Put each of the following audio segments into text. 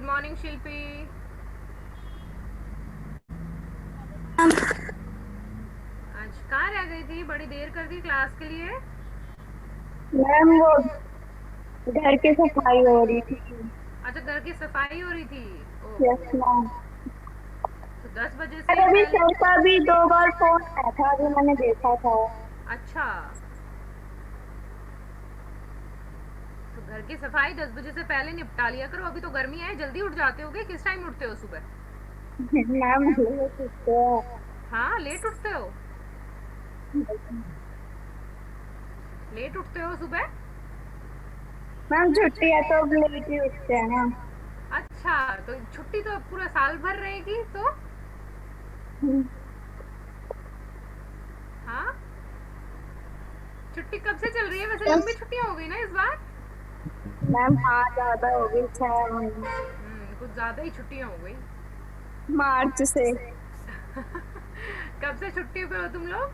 Good morning शिल्पी। आज कहाँ रह गई थी? बड़ी देर कर दी क्लास के लिए। मैम वो घर की सफाई हो रही थी। अच्छा, घर की सफाई हो रही थी। यस ओहो। मैम। तो 10 बजे और से अभी पहले। सर का भी 2 बार फोन आया था, अभी मैंने देखा था। अच्छा, तो घर की सफाई 10 बजे से पहले निपटा लिया करो। अभी तो गर्मी है, जल्दी उठ जाते होगे। किस टाइम उठते हो सुबह? मैम लेट उठते हैं। हाँ, लेट उठते हो। लेट उठते हो सुबह। मैम छुट्टी है तो अब लेट ही उठते हैं ना। अच्छा, तो छुट्टी तो अब पूरा साल भर रहेगी तो। हाँ, छुट्टी कब से चल रही है वैसे? लंबी बस छुट्टियां हो गई ना इस बार। मैम, हाँ ज्यादा हो गई, 6 महीने। कुछ ज्यादा ही छुट्टियां हो गई। मार्च से। कब से छुट्टी पे हो तुम लोग?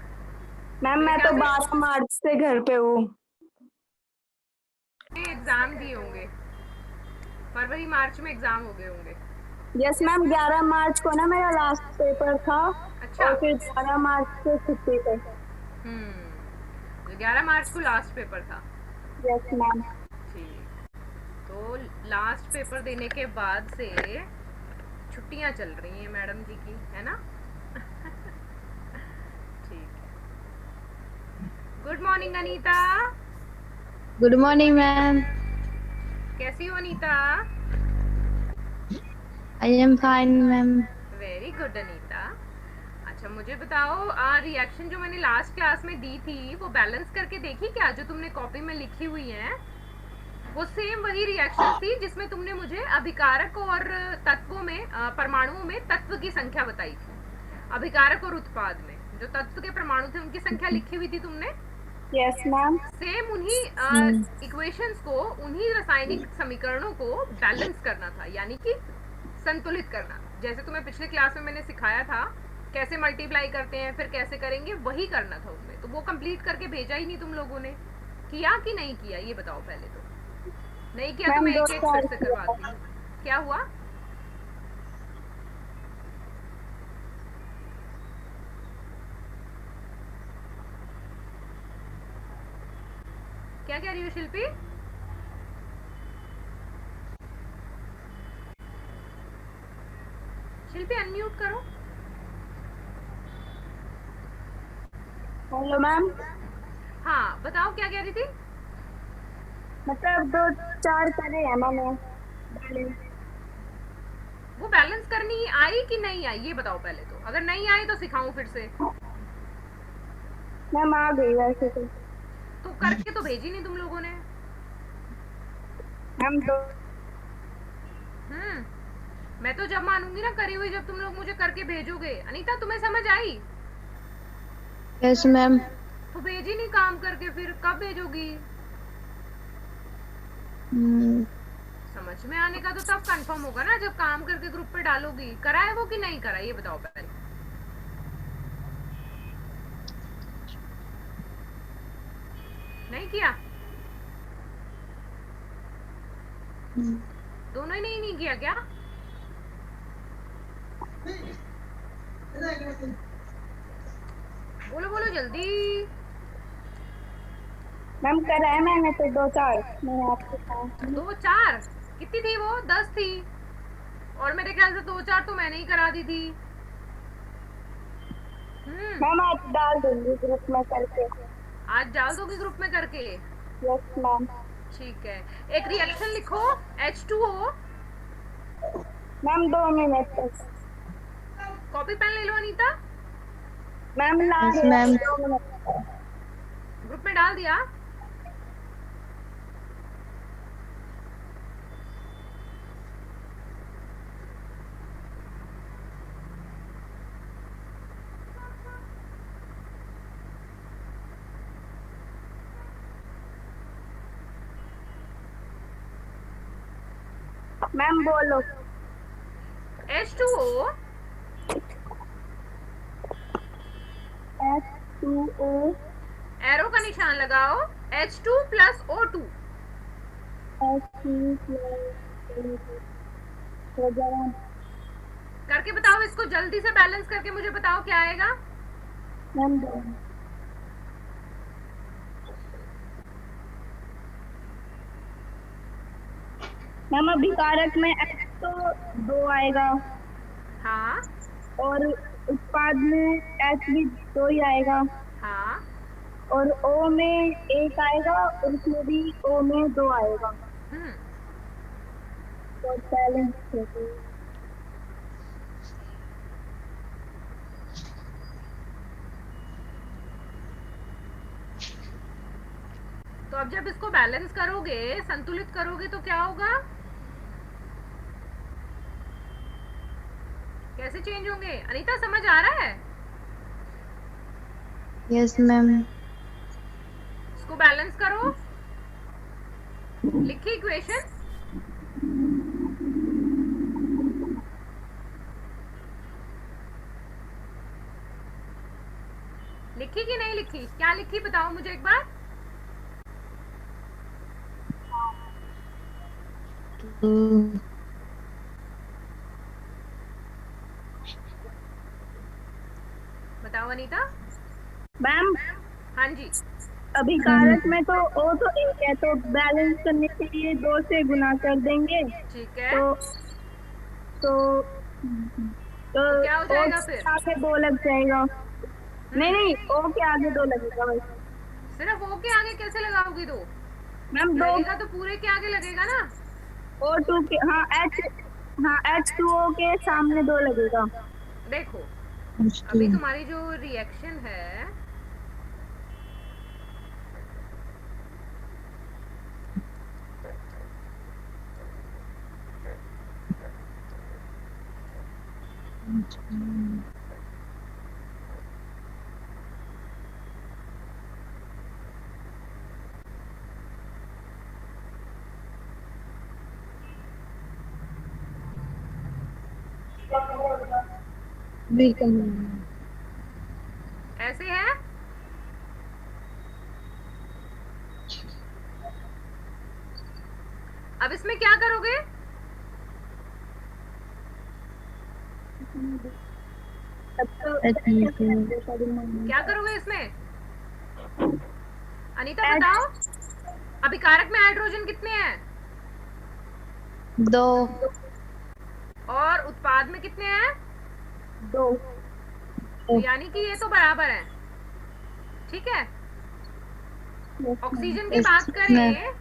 मैम मेरे मैं ख्याल तो से 12 मार्च से घर पे हूँ। एग्जाम दिए होंगे। फरवरी मार्च में एग्जाम हो गए होंगे। यस मैम, 11 मार्च को ना मेरा लास्ट पेपर था। अच्छा। और फिर 12 मार्च से छुट्टी पे। 11 मार्च को लास्ट पेपर था। Yes ma'am. ठीक। तो लास्ट पेपर देने के बाद से छुट्टियां चल रही हैं मैडम जी की, है ना? ठीक है। Good morning Anita. Good morning ma'am. कैसी हो Anita? I am fine ma'am. Very good Anita. अच्छा, मुझे बताओ, रिएक्शन जो मैंने लास्ट क्लास में दी थी वो बैलेंस करके देखी क्या? जो तुमने कॉपी में लिखी हुई है वो सेम वही रिएक्शंस थी जिसमें तुमने मुझे अभिकारक और तत्वों में, परमाणुओं में तत्व की संख्या बताई थी। अभिकारक और उत्पाद में जो तत्व के परमाणु थे उनकी संख्या लिखी हुई थी तुमने। Yes ma'am. सेम उन्हीं इक्वेशंस को, उन्हीं रासायनिक समीकरणों को बैलेंस करना था, यानी कि संतुलित करना। जैसे तुम्हें पिछले क्लास में मैंने सिखाया था कैसे मल्टीप्लाई करते हैं फिर कैसे करेंगे, वही करना था उसमें। तो वो कंप्लीट करके भेजा ही नहीं तुम लोगों ने। किया कि नहीं किया ये बताओ पहले तो। नहीं किया तो मैम मैं दो एक एक फिर चार से किया। करवाती हूँ। क्या हुआ? क्या कह रही हो शिल्पी? शिल्पी अनम्यूट करो। Hello ma'am. हाँ, बताओ क्या कह रही थी? मतलब दो चार करे हैं मैंने बैलेंस। वो बैलेंस करनी आई कि नहीं आई ये बताओ पहले तो। अगर नहीं आई तो सिखाऊं फिर से? मैम आ गई वैसे तो। तो करके तो भेजी नहीं तुम लोगों ने। मैम दो। मैं तो जब मानूंगी ना करी हुई, जब तुम लोग मुझे करके भेजोगे। अनीता, तुम्हें समझ आई? Yes ma'am. तो भेजी नहीं काम करके, फिर कब भेजोगी? समझ में आने का तो तब कंफर्म होगा ना जब काम करके ग्रुप पे डालोगी। करा है वो कि नहीं करा ये बताओ पहले। नहीं किया? दोनों ही नहीं किया क्या? बोलो बोलो जल्दी। मैम करा है मैंने तो 2 4, मैंने आपको कहा। 2 4? कितनी थी वो? 10 थी। और मेरे ख्याल से 2 4 तो मैंने ही करा दी थी। हम्म। मैम आज डाल दूंगी ग्रुप में करके। आज डाल दोगी ग्रुप में करके? Yes ma'am. ठीक है। एक रिएक्शन लिखो, H2O। मैम 2 मिनट बस। कॉपी पेन ले लो अनीता। मैम ला यस रहे हैं, मैम। 2 मिनट। ग्रुप में डाल दिया? मैम बोलो। H2O। H2O। एरो का निशान लगाओ। H2 + O2। H2 + हो जाएगा करके बताओ इसको, जल्दी से बैलेंस करके मुझे बताओ क्या आएगा। मैम। मैम अभी कारक में H तो 2 आएगा हाँ और उत्पाद में H भी 2 ही आएगा हाँ। और O में 1 आएगा और उसमें भी O में 2 आएगा हम्म। तो बैलेंस हो गई। तो अब जब इसको बैलेंस करोगे, संतुलित करोगे तो क्या होगा, कैसे चेंज होंगे? अनीता समझ आ रहा है? Yes ma'am. इसको बैलेंस करो, लिखी इक्वेशन। लिखी कि नहीं लिखी? क्या लिखी बताओ मुझे एक बार। बताओ अनीता। मैम हाँ जी। अभी कारक में तो O तो 1 है तो बैलेंस करने के लिए 2 से गुना कर देंगे ठीक है। तो तो तो तो क्या हो O जाएगा फिर? के आगे 2 लग जाएगा। नहीं नहीं O के आगे 2 लगेगा बस। सिर्फ ओ के आगे कैसे लगाओगी दो? मैम 2 लगेगा तो पूरे के आगे लगेगा ना। O2 के हाँ H2O के सामने 2 लगेगा। देखो अभी तुम्हारी जो रिएक्शन है, ऐसे है। अब इसमें क्या करोगे? क्या करोगे इसमें? अनीता बताओ, अभी कारक में हाइड्रोजन कितने हैं? 2 और उत्पाद में कितने हैं? 2 तो यानी कि ये तो बराबर है। ठीक है। ऑक्सीजन की बात करें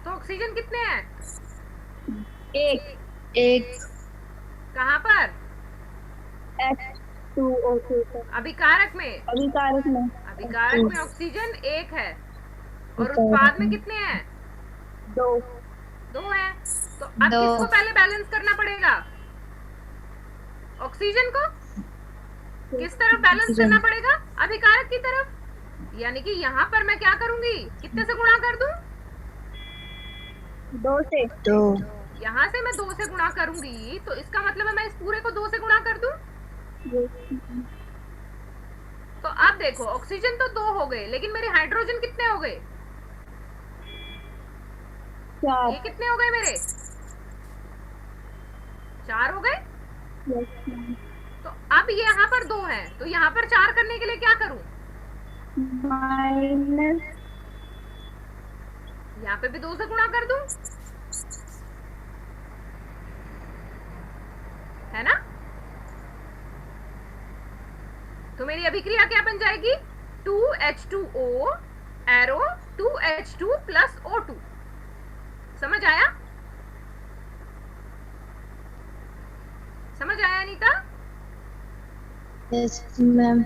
तो ऑक्सीजन कितने हैं? 1 कहाँ पर? H2O के ऊपर। अभी कारक में। अभी कारक में अभी कारक में ऑक्सीजन 1 है और उत्पाद में कितने हैं? 2 है। तो अब किसको पहले बैलेंस करना पड़ेगा? ऑक्सीजन को। किस तरफ बैलेंस करना पड़ेगा? अभी कारक की तरफ। यानी कि यहाँ पर मैं क्या करूंगी, कितने से गुणा कर दूं? 2 से। यहाँ से मैं 2 से गुणा करूंगी तो इसका मतलब है मैं इस पूरे को 2 से गुणा कर दूं। तो अब देखो ऑक्सीजन तो 2 हो गए, लेकिन मेरे हाइड्रोजन कितने हो गए? 4 ये कितने हो गए मेरे? 4 हो गए। तो अब ये यहाँ पर 2 है तो यहाँ पर 4 करने के लिए क्या करूं? माइनस यहाँ पे भी 2 से गुणा कर दूं, है ना? तो मेरी अभिक्रिया क्या बन जाएगी? 2H2O arrow 2H2 plus O2। समझ आया? समझ आया अनीता? Yes ma'am.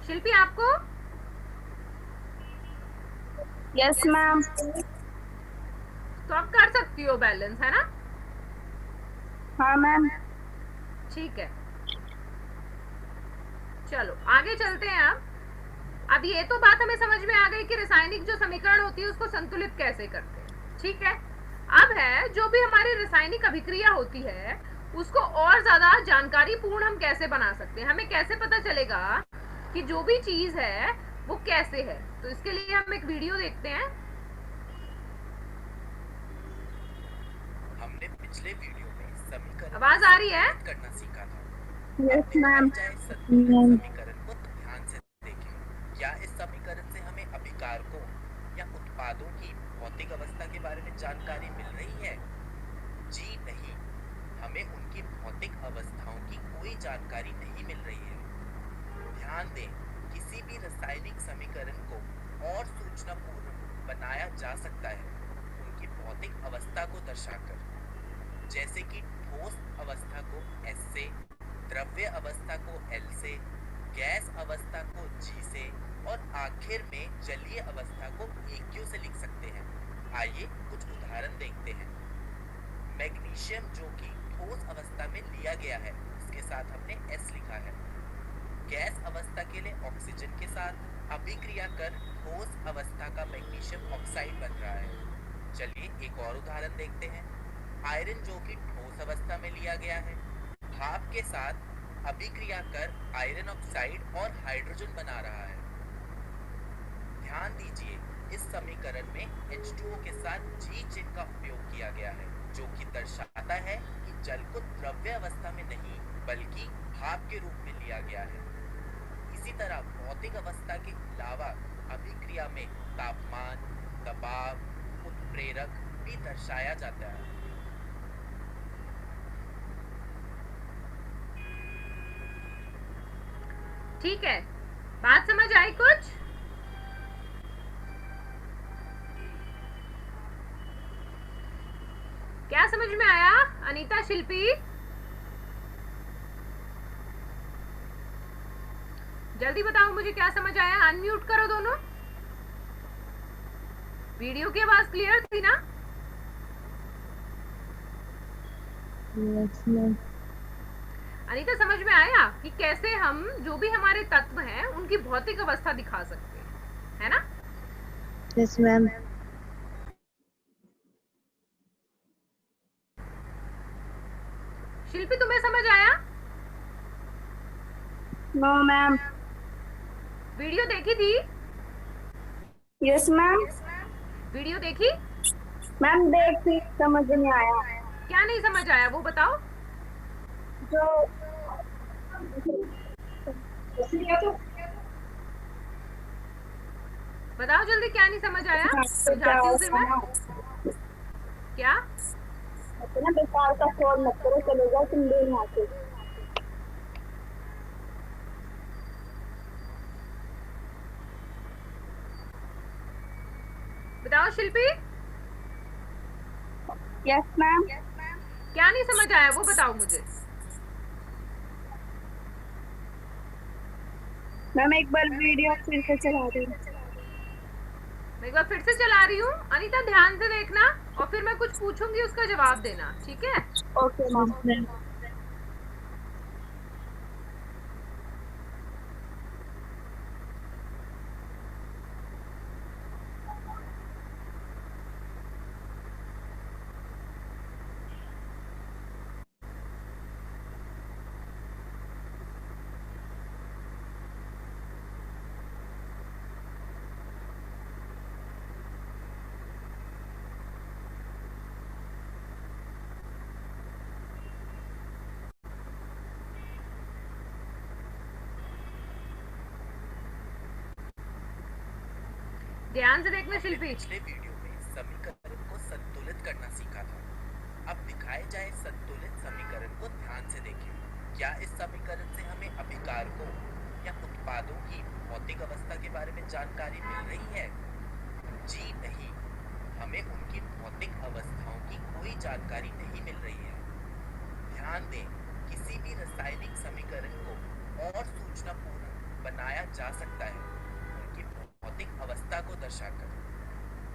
शिल्पी आपको? Yes ma'am. तो आप कर सकती हो बैलेंस, है ना? हाँ मैम। ठीक है, चलो आगे चलते हैं। अब ये तो बात हमें समझ में आ गई कि रासायनिक जो समीकरण होती है उसको संतुलित कैसे करते हैं। ठीक है। अब है जो भी हमारी रासायनिक अभिक्रिया होती है उसको और ज्यादा जानकारी पूर्ण हम कैसे बना सकते हैं, हमें कैसे पता चलेगा कि जो भी चीज है वो कैसे है। तो इसके लिए हम एक वीडियो देखते हैं। हमने पिछले वीडियो में समीकरण आवाज आ रही है? करना सीखा था। Yes ma'am. जाए संतुलित समीकरण को ध्यान से देखें। क्या इस समीकरण से हमें अभिकारकों या उत्पादों की भौतिक अवस्था के बारे में जानकारी मिल रही है? जी नहीं, हमें उनकी भौतिक अवस्थाओं की कोई जानकारी नहीं मिल रही है। ध्यान दें, किसी भी रासायनिक समीकरण को और सूचनापूर्ण बनाया जा सकता है उनकी भौतिक अवस्था को दर्शाकर, जैसे कि ठोस अवस्था को S से, द्रव्य अवस्था को L से, गैस अवस्था को G से और आखिर में जलीय अवस्था को AQ से लिख सकते हैं। आइए कुछ उदाहरण देखते हैं। मैग्नीशियम जो कि ठोस अवस्था में लिया गया है, इसके साथ हमने S लिखा है। गैस अवस्था के लिए ऑक्सीजन के साथ अभिक्रिया कर ठोस अवस्था का मैग्नीशियम ऑक्साइड बन रहा है। चलिए एक और उदाहरण देखते हैं। आयरन जो कि ठोस अवस्था में लिया गया है, भाप के साथ अभिक्रिया कर आयरन ऑक्साइड और हाइड्रोजन बना रहा है। ध्यान दीजिए, इस समीकरण में H2O के साथ G चिन्ह का उपयोग किया गया है, जो कि दर्शाता है कि जल को द्रव्य अवस्था में नहीं बल्कि भाप के रूप में लिया गया है। इसी तरह भौतिक अवस्था के अलावा अभिक्रिया में तापमान, दबाव, उत्प्रेरक भी दर्शाया जाता है। ठीक है, बात समझ आई कुछ? क्या समझ में आया? अनीता, शिल्पी, जल्दी बताओ मुझे क्या समझ आया। अनम्यूट करो दोनों। वीडियो की आवाज क्लियर थी ना? Yes ma'am. अनीता, समझ में आया कि कैसे हम जो भी हमारे तत्व हैं उनकी भौतिक अवस्था दिखा सकते हैं, है ना? Yes ma'am. शिल्पी, तुम्हें समझ आया? No ma'am. वीडियो देखी थी? Yes ma'am. वीडियो देखी? मैम देखी, समझ नहीं आया। क्या नहीं समझ आया वो बताओ। जो बताओ जल्दी, क्या नहीं समझ आया? समझाती हूँ फिर मैं। क्या? ना बेकार का शोर मत करो, चले जाओ तुम भी यहाँ से। बताओ शिल्पी। Yes ma'am. क्या नहीं समझ आया वो बताओ मुझे। मैम एक बार वीडियो फिर से चला रही हूँ। मैं एक बार फिर से चला रही हूँ। अनीता, ध्यान से देखना और फिर मैं कुछ पूछूंगी, उसका जवाब देना, ठीक है? Okay ma'am. ध्यान से देखना शिल्पी। पिछले वीडियो में समीकरण को संतुलित करना सीखा था। अब दिखाए जाए संतुलित समीकरण को ध्यान से देखें। क्या इस समीकरण से हमें अभिकारकों या उत्पादों की भौतिक अवस्था के बारे में जानकारी मिल रही है? जी नहीं, हमें उनकी भौतिक अवस्थाओं की कोई जानकारी नहीं मिल रही है। ध्यान दें, किसी भी रासायनिक समीकरण को और सूचनापूर्ण बनाया जा सकता है उनकी भौतिक अवस्था को दर्शाकर,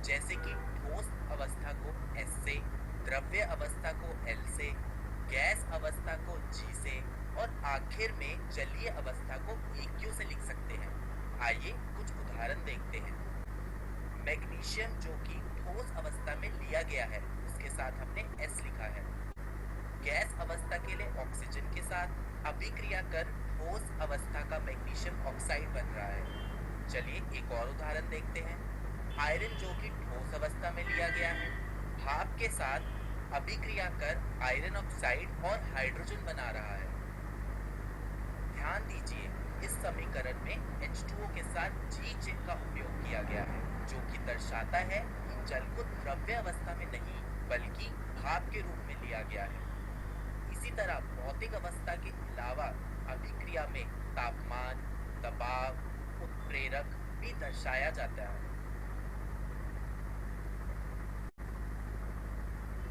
जैसे कि ठोस अवस्था को S से, द्रव्य अवस्था को L से, गैस अवस्था को G से और आखिर में जलीय अवस्था को AQ से लिख सकते हैं। आइए कुछ उदाहरण देखते हैं। मैग्नीशियम जो कि ठोस अवस्था में लिया गया है, इसके साथ हमने S लिखा है। गैस अवस्था के लिए ऑक्सीजन के साथ अभिक्रिया कर ठोस अवस्था का मैग्नीशियम ऑक्साइड बन रहा है। चलिए एक और उदाहरण देखते हैं। आयरन जो कि ठोस अवस्था में लिया गया है, भाप के साथ अभिक्रिया कर आयरन ऑक्साइड और हाइड्रोजन बना रहा है। ध्यान दीजिए, इस समीकरण में H2O के साथ G चिन्ह का उपयोग किया गया है, जो कि दर्शाता है कि जल को द्रव्य अवस्था में नहीं बल्कि भाप के रूप में लिया गया है। इसी तरह भौतिक अवस्था के अलावा अभिक्रिया में तापमान, दबाव, उत्प्रेरक भी दर्शाया जाता है।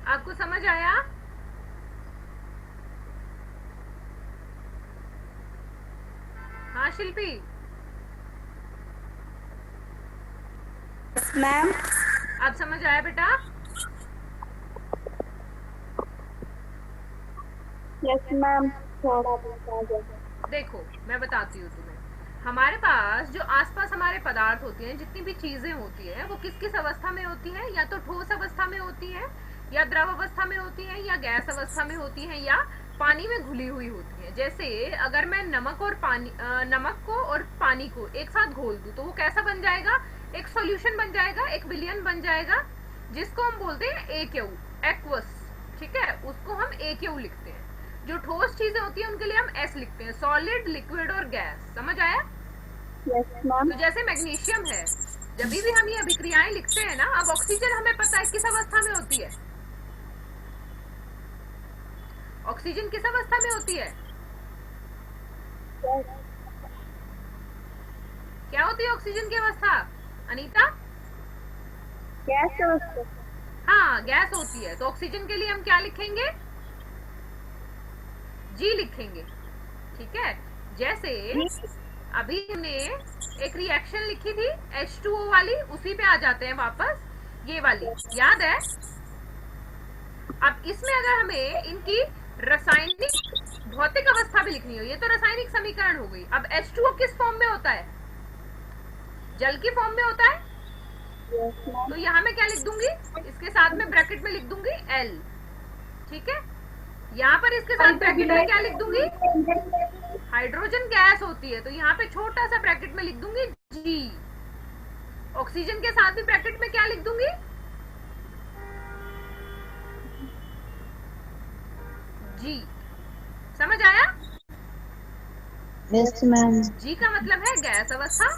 आपको समझ आया? हाँ शिल्पी, मैम। आप समझ आया बेटा? यस मैम, थोड़ा बता दो। देखो मैं बताती हूँ तुम्हें। हमारे पास जो आसपास हमारे पदार्थ होते हैं, जितनी भी चीजें होती हैं, वो किस किस अवस्था में होती हैं? या तो ठोस अवस्था में होती हैं, या द्रव अवस्था में होती हैं, या गैस अवस्था में होती हैं, या पानी में घुली हुई होती हैं। जैसे अगर मैं नमक को और पानी को एक साथ घोल दूं तो वो कैसा बन जाएगा? एक सॉल्यूशन बन जाएगा, एक विलयन बन जाएगा, जिसको हम बोलते हैं एक्यू, एक्वस। ठीक है, उसको हम एक्यू लिखते हैं। जो ठोस चीजें होती हैं उनके लिए हम एस लिखते हैं, सॉलिड, लिक्विड और गैस। समझ आया? Yes ma'am. तो जैसे मैग्नीशियम है, जब भी हम ये अभिक्रियाएं लिखते हैं ना, अब ऑक्सीजन हमें पता है किस अवस्था में होती है। ऑक्सीजन किस अवस्था में होती है? क्या होती है ऑक्सीजन की अवस्था अनीता? गैस अवस्था। हाँ, गैस होती है। तो ऑक्सीजन के लिए हम क्या लिखेंगे? जी लिखेंगे। ठीक है, जैसे अभी हमने एक रिएक्शन लिखी थी H2O वाली, उसी पे आ जाते हैं वापस। ये वाली याद है? अब इसमें अगर हमें इनकी रासायनिक भौतिक अवस्था भी लिखनी हो, ये तो रासायनिक समीकरण हो गई। अब H2O किस फॉर्म में होता है? जल की फॉर्म में होता है। तो यहाँ मैं क्या लिख दूंगी? इसके साथ में ब्रैकेट में लिख दूंगी L। ठीक है, यहाँ पर इसके साथ ब्रैकेट में क्या लिख दूंगी? हाइड्रोजन गैस होती है, तो यहाँ पे छोटा सा ब्रैकेट में लिख दूंगी G। ऑक्सीजन के साथ भी ब्रैकेट में क्या लिख दूंगी? G। समझ आया? Yes ma'am. G का मतलब है गैस अवस्था,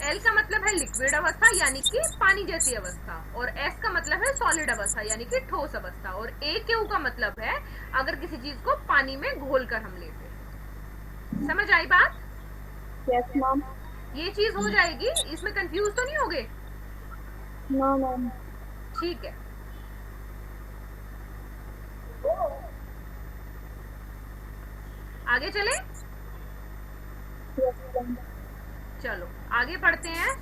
L का मतलब है लिक्विड अवस्था यानी कि पानी जैसी अवस्था, और S का मतलब है सॉलिड अवस्था यानी कि ठोस अवस्था, और AQ का मतलब है अगर किसी चीज को पानी में घोलकर हम लेते हैं। समझ आई बात? Yes ma'am. ये चीज हो जाएगी, इसमें कंफ्यूज तो नहीं होगे? No ma'am. ठीक है, आगे चले? Yes ma'am. चलो आगे पढ़ते हैं।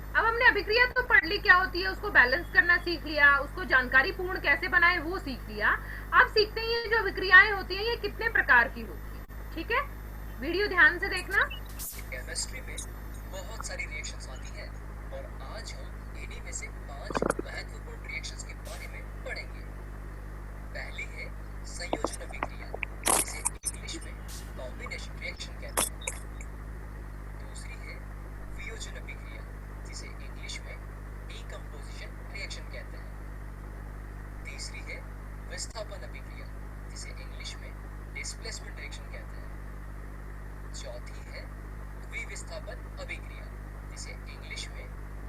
अब हमने अभिक्रिया तो पढ़ ली क्या होती है, उसको बैलेंस करना सीख लिया, उसको जानकारी पूर्ण कैसे बनाए वो सीख लिया। अब सीखते हैं ये जो अभिक्रियाएं होती हैं ये कितने प्रकार की होती है। ठीक है, वीडियो ध्यान से देखना। केमिस्ट्री में बहुत सारी रिएक्शंस आती हैं और आज हम इन्हीं में से 5 महत्वपूर्ण रिएक्शंस के बारे में पढ़ेंगे। पहली है संयोजन अभिक्रिया, जिसे इंग्लिश में कॉम्बिनेशन रिएक्शन कहते हैं। दूसरी है वियोजन अभिक्रिया, जिसे इंग्लिश में डीकंपोजिशन रिएक्शन कहते हैं। तीसरी है विस्थापन अभिक्रिया, जिसे इंग्लिश में डिस्प्लेसमेंट रिएक्शन कहते हैं। चौथी है द्विविस्थापन अभिक्रिया, जिसे इंग्लिश में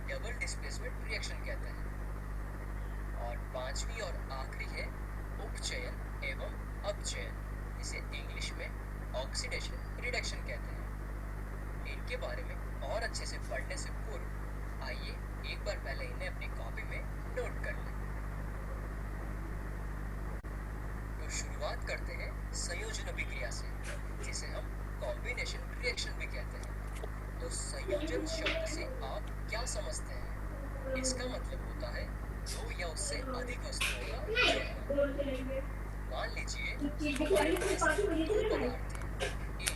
डबल डिस्प्लेसमेंट रिएक्शन कहते हैं। और पांचवी और आखिरी है उपचयन एवं अपचयन, जिसे इंग्लिश में ऑक्सीडेशन रिडक्शन कहते हैं। इनके बारे में और अच्छे से पढ़ने से पूर्व आइए एक बार पहले इन्हें अपनी कॉपी में नोट कर लें। तो शुरुआत करते हैं संयोजन अभिक्रिया से, जिसे हम कॉम्बिनेशन रिएक्शन भी कहते हैं। तो संयोजन शब्द से आप क्या समझते हैं? इसका मतलब होता है दो या उससे अधिक वस्तुओं का जोड़ना। मान लीजिए हमारे पास दो पदार्थ हैं, A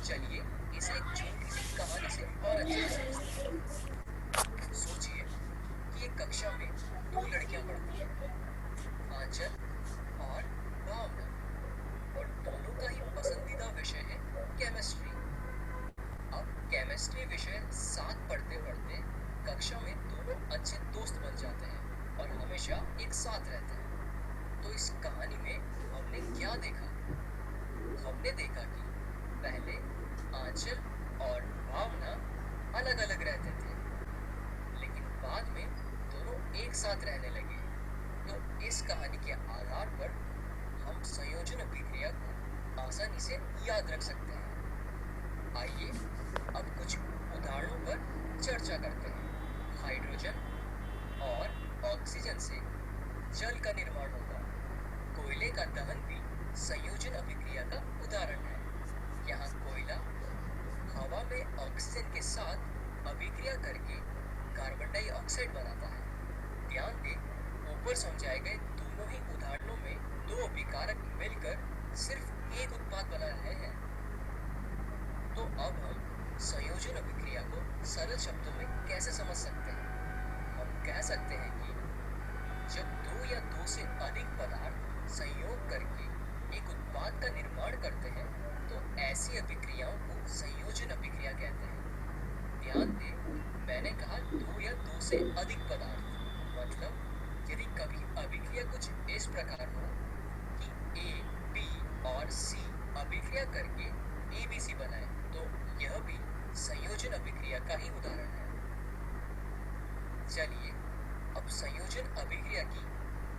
चलिए इसे एक छोटी सी कहानी से और अच्छे से समझते हैं। सोचिए कि एक कक्षा में दो लड़कियां पढ़ती हैं, आंचल और भावना, और दोनों का ही पसंदीदा विषय है केमिस्ट्री। अब केमिस्ट्री विषय साथ पढ़ते पढ़ते कक्षा में दोनों अच्छे दोस्त बन जाते हैं और हमेशा एक साथ रहते हैं। तो इस कहानी में हमने क्या देखा? हमने देखा कि पहले आंचल और भावना अलग अलग रहते थे, लेकिन बाद में दोनों एक साथ रहने लगे। तो इस कहानी के आधार पर हम संयोजन अभिक्रिया को आसानी से याद रख सकते हैं। आइए अब कुछ उदाहरणों पर चर्चा करते हैं। हाइड्रोजन और ऑक्सीजन से जल का निर्माण होगा। कोयले का दहन भी संयोजन अभिक्रिया का उदाहरण है। यहाँ कोयला हवा में ऑक्सीजन के साथ अभिक्रिया करके कार्बन डाइऑक्साइड बनाता है। ध्यान दें, ऊपर समझाए गए दोनों ही उदाहरणों में दो अभिकारक मिलकर सिर्फ एक उत्पाद बना रहे हैं। तो अब हम संयोजन अभिक्रिया को सरल शब्दों में कैसे समझ सकते हैं? हम कह सकते हैं कि जब दो या दो से अधिक पदार्थ संयोग करके एक उत्पाद का निर्माण करते हैं तो ऐसी अभिक्रियाओं को संयोजन अभिक्रिया कहते हैं। ध्यान दें, मैंने कहा दो या दो से अधिक पदार्थ, मतलब यदि कभी अभिक्रिया कुछ इस प्रकार हो कि A, B और C अभिक्रिया करके ABC बनाए तो यह भी संयोजन अभिक्रिया का ही उदाहरण है। चलिए अब संयोजन अभिक्रिया की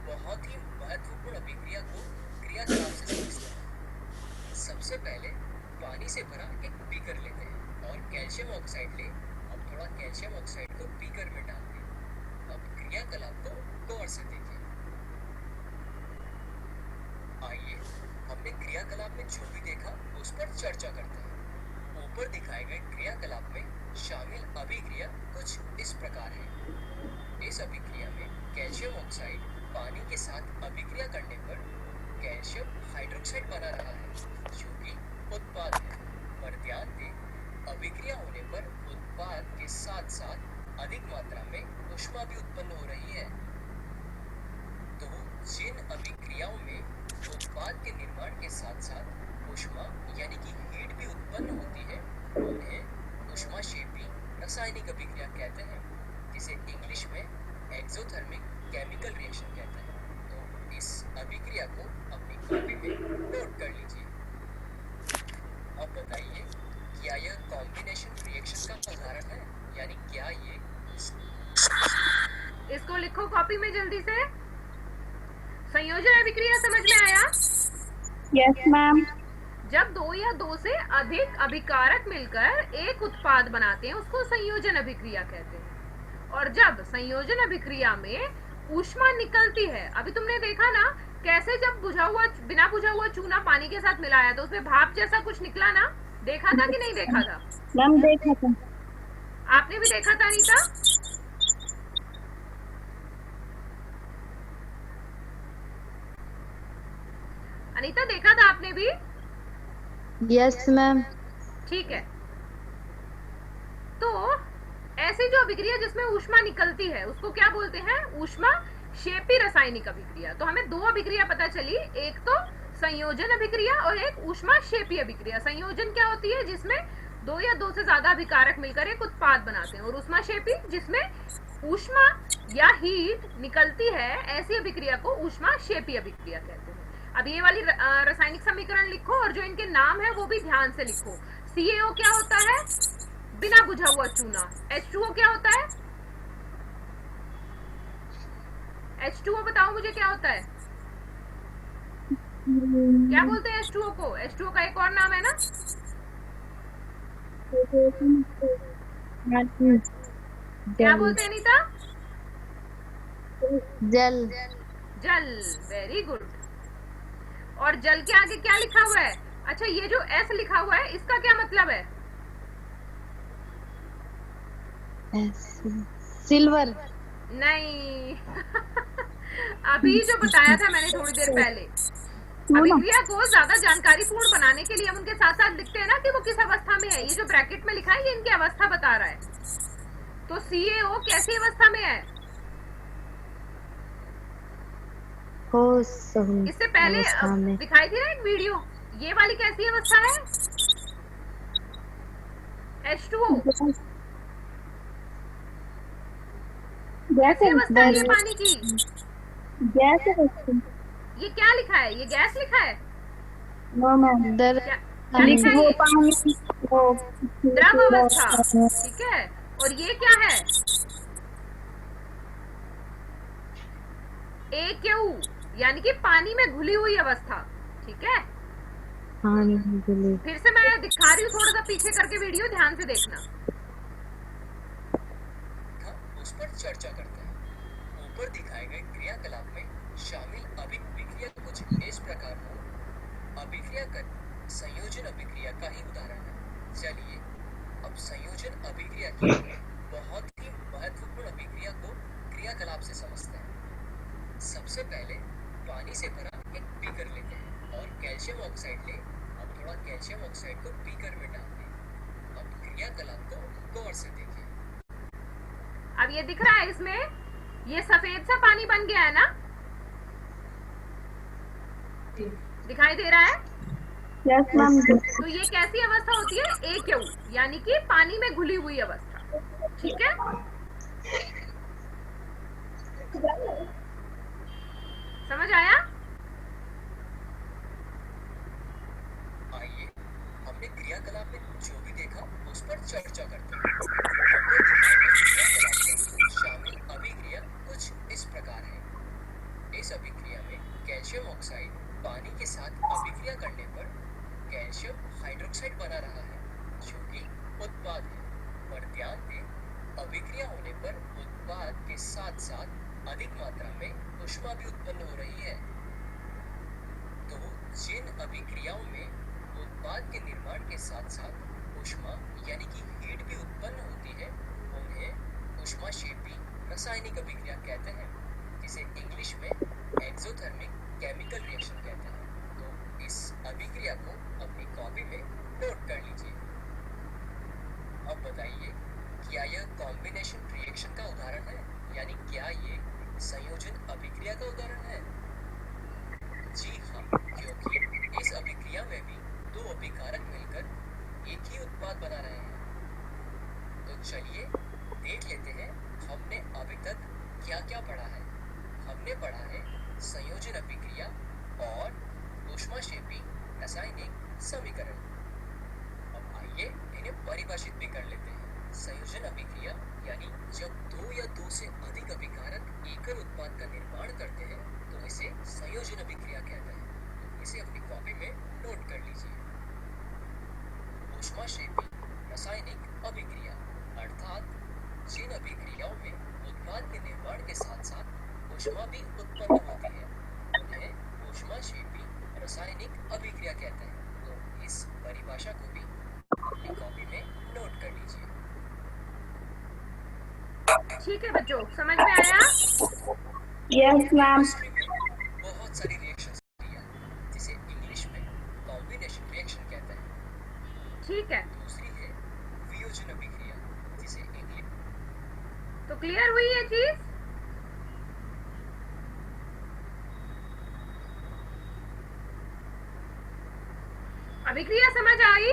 बहुत ही महत्वपूर्ण अभिक्रिया को क्रियाकलाप से समझते हैं। सबसे पहले पानी से भरा एक बीकर लेते हैं और कैल्शियम ऑक्साइड ले। अब थोड़ा कैल्शियम ऑक्साइड को बीकर में डाल दें। अब क्रियाकलाप को गौर से देखें। आइए हमने क्रियाकलाप में जो भी देखा उस पर चर्चा करते हैं। ऊपर दिखाए गए क्रियाकलाप में शामिल अभिक्रिया कुछ इस प्रकार है। इस अभिक्रिया में कैल्शियम ऑक्साइड पानी के साथ अभिक्रिया करने पर कैल्शियम हाइड्रोक्साइड बना रहा है, जो कि उत्पाद है। पर ध्यान दें, अभिक्रिया होने पर उत्पाद के साथ साथ अधिक मात्रा में ऊष्मा भी उत्पन्न हो रही है। तो जिन अभिक्रियाओं में उत्पाद के निर्माण के साथ साथ ऊष्मा यानी कि हीट भी उत्पन्न होती है, उन्हें ऊष्माक्षेपी रासायनिक अभिक्रिया कहते हैं, जिसे इंग्लिश में एक्सोथर्मिक केमिकल रिएक्शन कहते हैं। तो इस अभिक्रिया को अपनी कॉपी में नोट कर लीजिए। अब बताइए, क्या यह कॉम्बिनेशन रिएक्शन का उदाहरण है? यानी क्या ये इसको लिखो कॉपी में जल्दी से। संयोजन अभिक्रिया समझ में आया? Yes ma'am. जब दो या दो से अधिक अभिकारक मिलकर एक उत्पाद बनाते हैं उसको संयोजन अभिक्रिया कहते हैं। और जब संयोजन अभिक्रिया में ऊष्मा निकलती है, अभी तुमने देखा ना कैसे जब बिना बुझा हुआ चूना पानी के साथ मिलाया तो उसमें भाप जैसा कुछ निकला ना, देखा था कि नहीं देखा था? मैम देखा था। आपने भी देखा था अनीता? अनीता देखा था आपने भी? Yes ma'am. ठीक है। तो ऐसी जो अभिक्रिया जिसमें ऊष्मा निकलती है उसको क्या बोलते हैं? ऊष्मा क्षेपी रासायनिक अभिक्रिया। तो हमें दो अभिक्रिया पता चली, एक तो संयोजन अभिक्रिया और एक ऊष्मा क्षेपी अभिक्रिया। संयोजन क्या होती है? जिसमें दो या दो से ज्यादा अभिकारक मिलकर एक उत्पाद बनाते हैं। और ऊष्मा क्षेपी जिसमें ऊष्मा या हीट निकलती है, ऐसी अभिक्रिया को ऊष्मा क्षेपी अभिक्रिया कहते हैं। अब ये वाली रासायनिक समीकरण लिखो और जो इनके नाम है वो भी ध्यान से लिखो। CaO क्या होता है? बिना बुझा हुआ चूना। H2O क्या होता है? H2O बताओ मुझे क्या होता है? क्या बोलते हैं H2O को? H2O का एक और नाम है ना? क्या बोलते हैं अनीता? जल। जल। Very good. और जल के आगे क्या लिखा हुआ है? अच्छा, ये जो S लिखा हुआ है इसका क्या मतलब है? सिल्वर। नहीं अभी जो बताया था मैंने थोड़ी देर पहले, अभिक्रिया को ज्यादा जानकारी पूर्ण बनाने के लिए हम उनके साथ साथ लिखते हैं ना कि वो किस अवस्था में है। ये जो ब्रैकेट में लिखा है ये इनकी अवस्था बता रहा है। तो CaO कैसी अवस्था में है? इससे पहले दिखाई थी ना एक वीडियो, ये वाली कैसी अवस्था है? H2O कैसी अवस्था है ये पानी की? गैस है। ये क्या लिखा है? ये गैस लिखा है? नो मैम, क्या लिखा है ये? द्रव अवस्था, ठीक है। और ये क्या है? AQ यानी कि पानी में घुली हुई अवस्था, ठीक है। फिर से मैं दिखा रही हूँ, थोड़ा सा पीछे करके वीडियो ध्यान से देखना। उस पर चर्चा करते हैं। ऊपर दिखाए गए क्रियाकलाप में शामिल अभिक्रिया कुछ इस प्रकार हो। अभिक्रिया कर संयोजन अभिक्रिया का ही उदाहरण है। चलिए अब संयोजन अभिक्रिया की बहुत ही महत्वपूर्ण अभिक्रिया को क्रियाकलाप से समझते हैं। सबसे पहले पानी से भरा एक बीकर लेते हैं और कैल्शियम ऑक्साइड ले। अब थोड़ा कैल्शियम ऑक्साइड को बीकर में डाल दें। अब क्रियाकलाप को गौर से देखें। अब ये दिख रहा है इसमें, ये सफेद सा पानी बन गया है ना, दिखाई दे रहा है? Yes ma'am. तो ये कैसी अवस्था होती है? AQ यानी कि पानी में घुली हुई अवस्था, ठीक है। समझ आया? आइए हमने क्रियाकलाप में जो भी देखा उस पर चर्चा करते हैं। शामिल अभिक्रिया कुछ इस प्रकार है। इस अभिक्रिया में कैल्शियम ऑक्साइड पानी के साथ अभिक्रिया करने पर कैल्शियम हाइड्रोक्साइड बना रहा है, जो कि उत्पाद है। पर ध्यान दें, अभिक्रिया होने पर उत्पाद के साथ साथ अधिक मात्रा में ऊष्मा भी उत्पन्न हो रही है। तो जिन अभिक्रियाओं में उत्पाद के निर्माण के साथ साथ ऊष्मा यानी कि हीट भी उत्पन्न होती है, उन्हें ऊष्माक्षेपी रासायनिक अभिक्रिया कहते हैं, जिसे इंग्लिश में एक्सोथर्मिक केमिकल रिएक्शन कहते हैं। तो इस अभिक्रिया को अपनी कॉपी में नोट कर लीजिए। अब बताइए, क्या यह कॉम्बिनेशन रिएक्शन का उदाहरण है, यानी क्या ये संयोजन अभिक्रिया का उदाहरण है? जी हाँ, क्योंकि इस अभिक्रिया में भी दो अभिकारक मिलकर एक ही उत्पाद बना रहे हैं। तो चलिए देख लेते हैं हमने अभी तक क्या क्या पढ़ा है। हमने पढ़ा है संयोजन अभिक्रिया और ऊष्माक्षेपी रासायनिक समीकरण। अब आइए इन्हें परिभाषित भी कर लेते हैं। संयोजन अभिक्रिया यानी जब दो या दो से अधिक अभिकारक एकल उत्पाद का निर्माण करते हैं तो इसे संयोजन अभिक्रिया कहते हैं। इसे अपनी कॉपी में नोट कर लीजिए। ऊष्माक्षेपी रासायनिक अभिक्रिया अर्थात जिन अभिक्रियाओं में उत्पाद के निर्माण के साथ साथ ऊष्मा भी उत्पन्न होती है, उन्हें ऊष्माक्षेपी रासायनिक अभिक्रिया कहते हैं। तो इस परिभाषा को भी अपनी कॉपी में नोट कर लीजिए। ठीक है बच्चों, समझ में आया? Yes ma'am. बहुत सारी रिएक्शंस होती है, जिसे इंग्लिश में कॉम्बिनेशन रिएक्शन कहते हैं। ठीक है, दूसरी है वियोजन अभिक्रिया, जिसे इंग्लिश। तो क्लियर हुई ये चीज? अभिक्रिया समझ आई?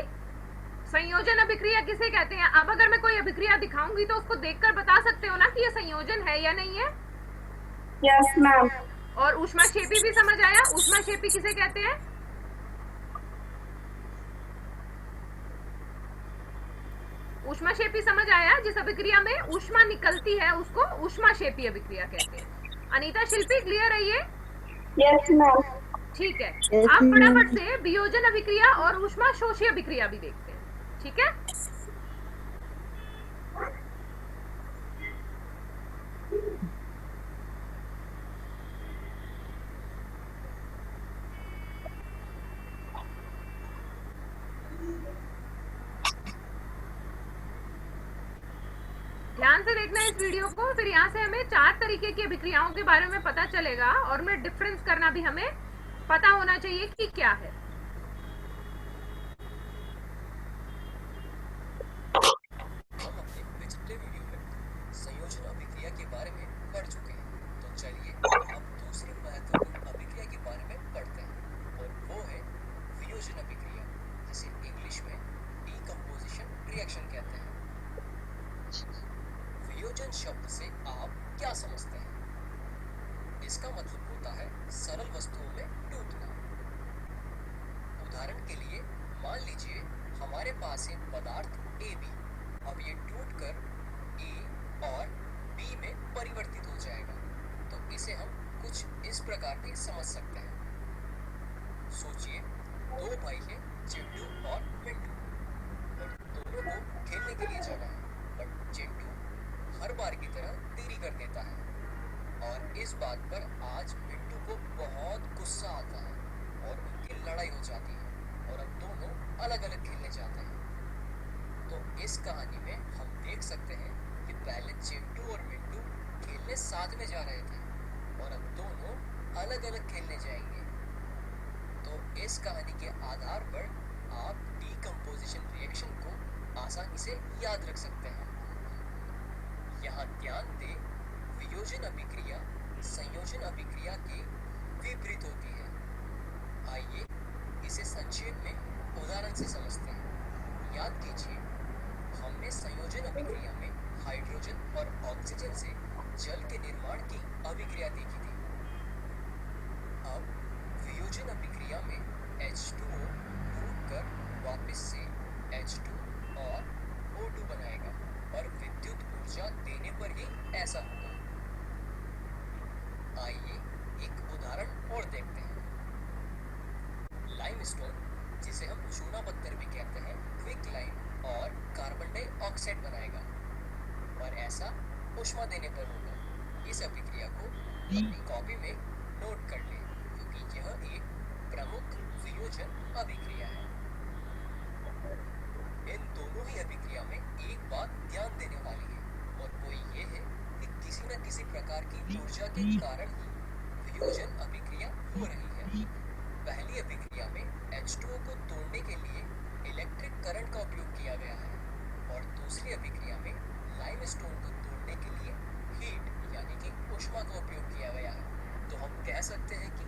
संयोजन अभिक्रिया किसे कहते हैं? अब अगर मैं कोई अभिक्रिया दिखाऊंगी तो उसको देखकर बता सकते हो ना कि ये संयोजन है या नहीं है? Yes ma'am. और ऊष्माक्षेपी भी समझ आया? ऊष्माक्षेपी किसे कहते हैं? ऊष्माक्षेपी समझ आया? जिस अभिक्रिया में ऊष्मा निकलती है उसको ऊष्माक्षेपी अभिक्रिया कहते हैं। अनीता, शिल्पी, क्लियर है ये? Yes ma'am. ठीक है, आप फटाफट से वियोजन अभिक्रिया और ऊष्मा शोषी अभिक्रिया भी देखते हैं, ठीक है? ध्यान से देखना इस वीडियो को, फिर यहाँ से हमें 4 तरीके की अभिक्रियाओं के बारे में पता चलेगा और उनमें डिफरेंस करना भी हमें पता होना चाहिए कि क्या है। हम अपने पिछले वीडियो में संयोजन अभिक्रिया के बारे में पढ़ चुके हैं, तो चलिए अब दूसरी महत्वपूर्ण अभिक्रिया के बारे में पढ़ते हैं और वो है वियोजन अभिक्रिया, जिसे इंग्लिश में डीकंपोजिशन रिएक्शन कहते हैं। वियोजन शब्द से आप क्या समझते हैं? इसका मतलब होता है सरल वस्तुओं में टूटना। उदाहरण के लिए मान लीजिए हमारे पास है पदार्थ AB। अब ये टूटकर A और B में परिवर्तित हो जाएगा, तो इसे हम कुछ इस प्रकार भी समझ सकते हैं। सोचिए दो भाई हैं, चिंटू और मिंटू, और दोनों को खेलने के लिए जाना है, बट चिंटू हर बार की तरह देरी कर देता है और इस बात पर आज मिंटू को बहुत गुस्सा आता है और उनकी लड़ाई हो जाती है और अब दोनों अलग अलग खेलने जाते हैं। तो इस कहानी में हम देख सकते हैं कि पहले चिंटू और मिंटू खेलने साथ में जा रहे थे और अब दोनों अलग अलग खेलने जाएंगे। तो इस कहानी के आधार पर आप डीकंपोजिशन रिएक्शन को आसानी से याद रख सकते हैं। यहाँ ध्यान दें, वियोजन अभिक्रिया संयोजन अभिक्रिया के विपरीत होती है। आइए इसे संक्षेप में उदाहरण से समझते हैं। याद कीजिए, हमने संयोजन अभिक्रिया में हाइड्रोजन और ऑक्सीजन से जल के निर्माण की अभिक्रिया देखी थी। अब वियोजन अभिक्रिया में H2O टूटकर वापस से H2 और O2 बनाएगा और विद्युत ऊर्जा देने पर ही ऐसा होगा। आइए एक उदाहरण और देखते हैं। लाइमस्टोन, जिसे हम चूना पत्थर भी कहते हैं, क्विक लाइम और कार्बन डाइऑक्साइड बनाएगा और ऐसा ऊष्मा देने पर होगा। इस अभिक्रिया को अपनी कॉपी में नोट कर लें, क्योंकि यह एक प्रमुख वियोजन अभिक्रिया है। इन दोनों ही अभिक्रिया में एक बात ध्यान देने वाली है, और वो ये है कि किसी न किसी प्रकार की ऊर्जा के कारण ही वियोजन अभिक्रिया हो रही है। पहली अभिक्रिया में H2O को तोड़ने के लिए इलेक्ट्रिक करंट का उपयोग किया गया है और दूसरी अभिक्रिया में लाइमस्टोन को तोड़ने के लिए हीट यानी कि ऊष्मा का उपयोग किया गया है। तो हम कह सकते हैं कि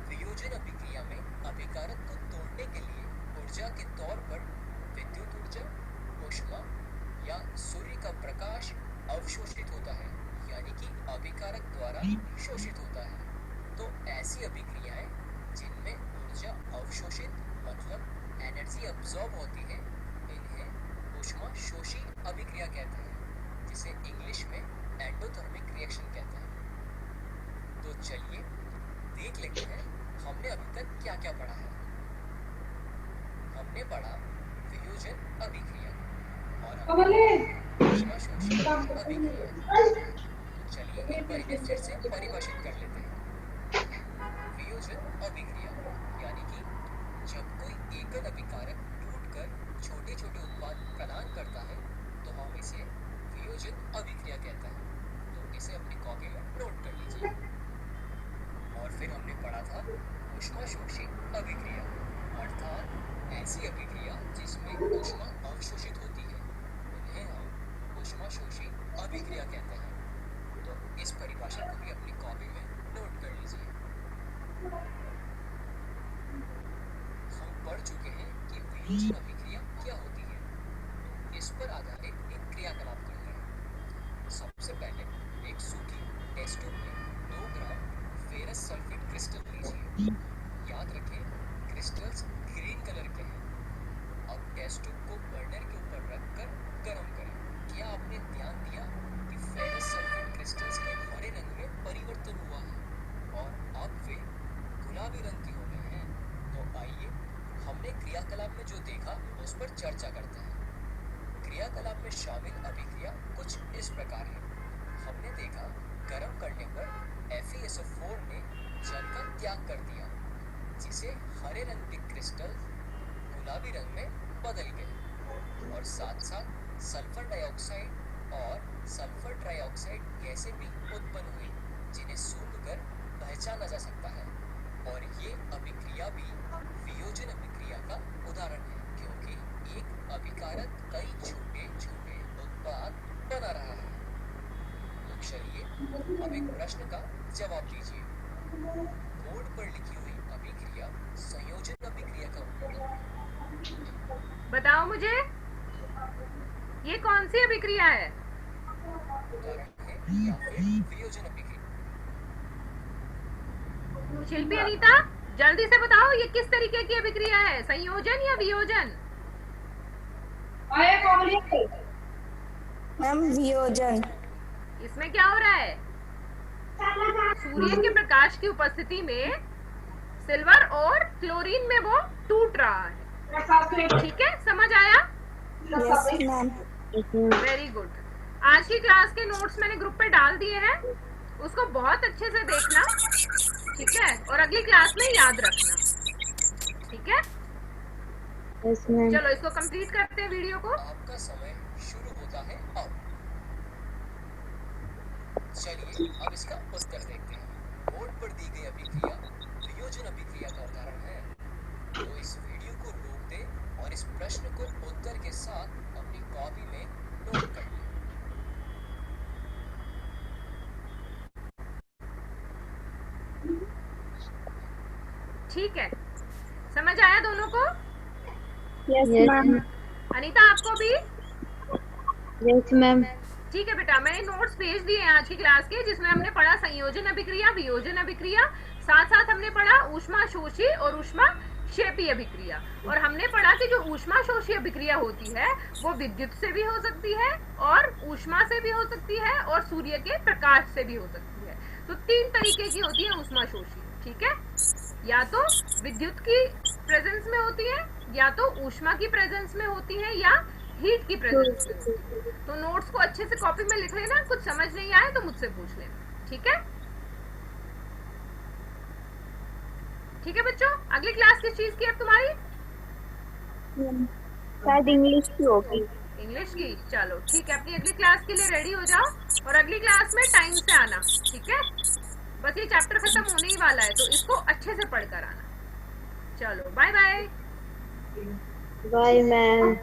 वियोजन अभिक्रिया में अभिकारक को तोड़ने के लिए ऊर्जा के तौर पर विद्युत ऊर्जा, ऊष्मा या सूर्य का प्रकाश अवशोषित होता है, यानी कि अभिकारक द्वारा शोषित होता है। तो ऐसी अभिक्रियाएं जिनमें ऊर्जा अवशोषित मतलब एनर्जी अब्सॉर्ब होती है, इन्हें ऊष्मा शोषी अभिक्रिया कहते हैं, जिसे इंग्लिश में एंडोथर्मिक रिएक्शन कहते हैं। तो चलिए देख लेते हैं हमने अभी तक क्या क्या पढ़ा है। हमने पढ़ा वियोजन अभिक्रिया और हमने ऊष्मा शोषी अभिक्रिया। तो चलिए एक बार इन्हें फिर से परिभाषित कर लेते हैं। वियोजन अभिक्रिया यानी कि जब कोई एकल अभिकारक टूटकर छोटे छोटे उत्पाद प्रदान करता है, तो हम इसे वियोजन अभिक्रिया कहते हैं। तो इसे अपनी कॉपी में नोट कर लीजिए। और फिर हमने पढ़ा था ऊष्माशोषी अभिक्रिया, अर्थात ऐसी अभिक्रिया जिसमें ऊष्मा अवशोषित होती है, उन्हें हम ऊष्माशोषी अभिक्रिया कहते हैं। तो इस परिभाषा को भी अपनी कॉपी में नोट कर लीजिए। हम पढ़ चुके हैं कि वियोजन अभिक्रिया क्या होती है, तो इस पर आधारित एक क्रियाकलाप करते हैं। सबसे पहले एक सूखी टेस्ट ट्यूब में 2 ग्राम फेरस सल्फेट क्रिस्टल लीजिए। याद रखें क्रिस्टल्स ग्रीन कलर के हैं। अब टेस्ट ट्यूब को बर्नर के ऊपर रखकर गर्म करें। क्या आपने ध्यान दिया कि फेरस सल्फेट क्रिस्टल्स के हरे रंग में परिवर्तन हुआ है और अब वे गुलाबी रंग के हो गए हैं? तो आइए हमने क्रियाकलाप में जो देखा उस पर चर्चा करते हैं। क्रियाकलाप में शामिल अभिक्रिया कुछ इस प्रकार है। हमने देखा गर्म करने पर FeSO4 ने जल का त्याग कर दिया, जिसे हरे रंग के क्रिस्टल गुलाबी रंग में बदल गए और साथ साथ सल्फर डाइऑक्साइड और सल्फर ट्राइऑक्साइड गैसें भी उत्पन्न हुई, जिन्हें सूंघकर पहचाना जा सकता है। और ये बताओ मुझे, ये कौन सी अभिक्रिया है? कारण है या फिर वियोजन अभिक्रिया। शिल्पी अनीता, जल्दी से बताओ ये किस तरीके की अभिक्रिया है, संयोजन या वियोजन? मैम वियोजन। इसमें क्या हो रहा है? सूर्य के प्रकाश की उपस्थिति में सिल्वर और क्लोरीन में वो टूट रहा है। ठीक है, समझ आया? Yes ma'am. Very good. आज की क्लास के नोट्स मैंने ग्रुप पे डाल दिए हैं, उसको बहुत अच्छे से देखना, ठीक है, और अगली क्लास में याद रखना, ठीक है? Yes ma'am. चलो इसको कंप्लीट करते हैं वीडियो को। आपका समय शुरू होता है अब। चलिए अब इसका उत्तर देखते हैं। बोर्ड पर दी गई अभिक्रिया वियोजन अभिक्रिया का उदाहरण है। तो इस वीडियो को रोक दें और इस प्रश्न को उत्तर के साथ अपनी कॉपी में नोट कर लें। ठीक है, समझ आया दोनों को? Yes yes ma'am. अनीता आपको भी? Yes ma'am. ठीक है बेटा, मैंने नोट्स भेज दिए हैं आज की क्लास के, जिसमें हमने पढ़ा संयोजन अभिक्रिया, वियोजन अभिक्रिया, साथ साथ हमने पढ़ा ऊष्मा शोषी और ऊष्मा क्षेपी अभिक्रिया, और हमने पढ़ा कि जो ऊष्मा शोषी अभिक्रिया होती है वो विद्युत से भी हो सकती है और ऊष्मा से भी हो सकती है और सूर्य के प्रकाश से भी हो सकती है। तो 3 तरीके की होती है ऊष्मा शोषी, ठीक है? या तो विद्युत की प्रेजेंस में होती है, या तो ऊष्मा की प्रेजेंस में होती है, या हीट की प्रेजेंस में होती है। तो नोट्स को अच्छे से कॉपी में लिख लेना, कुछ समझ नहीं आए तो मुझसे पूछ लेना, ठीक है? ठीक है बच्चों, अगली क्लास किस चीज की है तुम्हारी? शायद इंग्लिश की होगी। इंग्लिश की। चलो ठीक है, अपनी अगली क्लास के लिए रेडी हो जाओ, और अगली क्लास में टाइम से आना, ठीक है? बस ये चैप्टर खत्म होने ही वाला है, तो इसको अच्छे से पढ़कर आना। चलो बाय बाय। Bye ma'am.